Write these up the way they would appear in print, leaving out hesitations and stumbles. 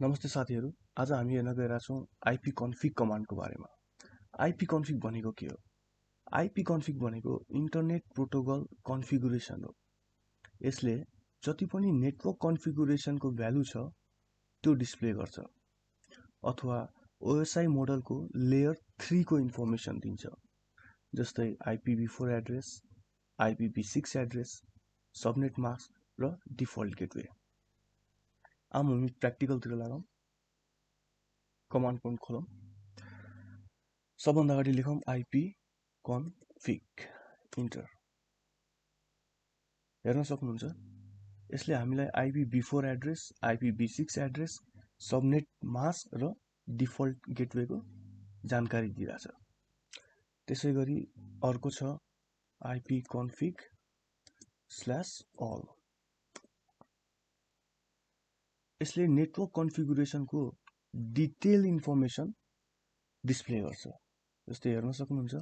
नमस्ते साथीहरु, आज हामी हेर्न गइरहेका छौं IPCONFIG कमान्डको बारेमा। IPCONFIG भनेको के हो? IPCONFIG भनेको इन्टरनेट प्रोटोकल कन्फिगुरेसन हो। यसले जति पनि नेटवर्क कन्फिगुरेसनको भ्यालु छ त्यो डिस्प्ले गर्छ अथवा OSI मोडलको लेयर 3 को इन्फर्मेसन दिन्छ, जस्तै IPv4 address, IPv6 address, subnet mask र डिफल्ट गेटवे। हामी प्र्याक्टिकलतिर लागौं। कमान्ड प्रम्प्ट खोलौं। सबभन्दा अगाडि लेखौं IPCONFIG इन्टर। हेर्न सक्नुहुन्छ यसले हामीलाई IPv4 address, IPv6 address, subnet mask र डिफल्ट गेटवेको जानकारी दिइराछ। त्यसैगरी अर्को छ IPCONFIG/all। यसले नेटवर्क कन्फिगुरेसनको डिटेल इन्फर्मेसन डिस्प्ले गर्छ। जस्तै हेर्न सक्नुहुन्छ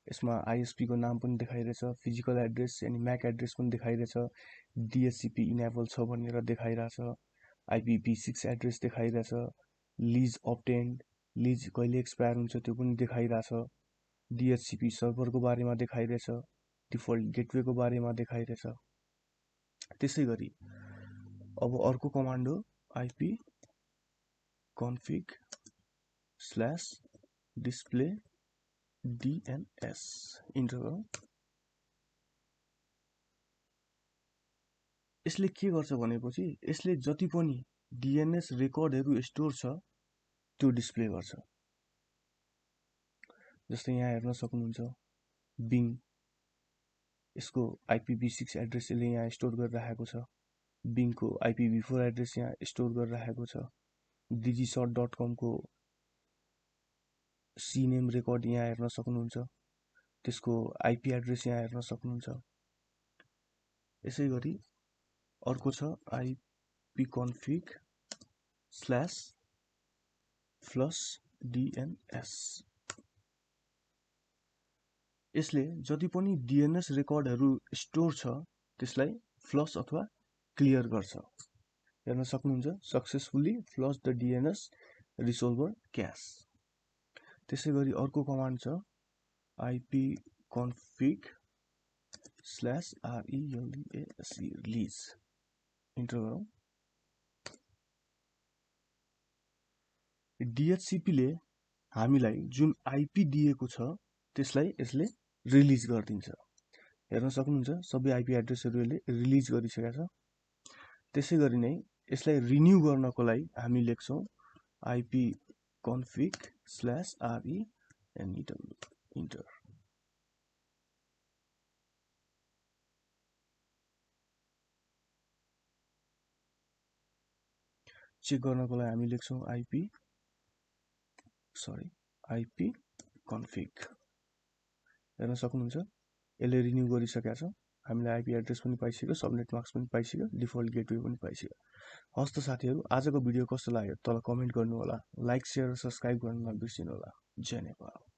यसमा ISP को नाम पनि देखाइरहेछ, फिजिकल एड्रेस यानी MAC एड्रेस पनि देखाइरहेछ, DHCP इनेबल छ भनेर देखाइरहेछ, IPv6 एड्रेस देखाइरहेछ, लिज अब्टेन्ड, लिज कहिले एक्सपायर हुन्छ त्यो पनि देखाइरहेछ, DHCP सर्भरको बारेमा देखाइरहेछ, डिफल्ट गेटवेको बारेमा देखाइरहेछ। त्यसैगरी अब अर्को कमान्ड हो IPCONFIG/displaydns इन्टर गरौँ। यसले के गर्छ भनेपछि यसले जति पनि DNS रेकर्डहरु स्टोर छ त्यो डिस्प्ले गर्छ। जस्तै यहाँ हेर्न सक्नुहुन्छ बिङ, यसको IPv6 एड्रेस यसले यहाँ स्टोर गरिराखेको छ, बिङको IPv4 एड्रेस यहाँ स्टोर गरिराखेको छ, digishot.com को सीनेम रेकर्ड यहाँ हेर्न सक्नुहुन्छ, त्यसको IP एड्रेस यहाँ हेर्न सक्नुहुन्छ। यसैगरी अर्को छ IPCONFIG/flushdns। यसले जति पनि DNS रेकर्डहरु स्टोर छ त्यसलाई फ्लश अथवा क्लियर गर्छ। हेर्न सक्नुहुन्छ successfully flush the DNS resolver cache. त्यसैगरी अर्को कमान्ड छ IPCONFIG/release इन्टर गरौँ। DHCP ले हामीलाई जुन IP दिएको छ त्यसलाई यसले रिलिज गरिदिन्छ। हेर्न सक्नुहुन्छ सबै IP एड्रेसहरु यसले रिलिज गरिसकेको छ। त्यसैगरी नै यसलाई रिन्यू गर्नको लागि हामी लेख्छौं IPCONFIG/renew इन्टर। चेक गर्नको लागि हामी लेख्छौं IPCONFIG। हेर्न सक्नुहुन्छ यसले रिन्यू गरिसकेको छ। हामीलाई IP एड्रेस पनि पाइसक्यो, सबनेट मास्क पनि पाइसक्यो, डिफल्ट गेटवे पनि पाइसक्यो। हस्त साथीहरु, आजको भिडियो कस्तो लाग्यो तल कमेन्ट गर्नु होला। लाइक, शेयर र सब्स्क्राइब गर्न नबिर्सिनु होला। जय नेपाल।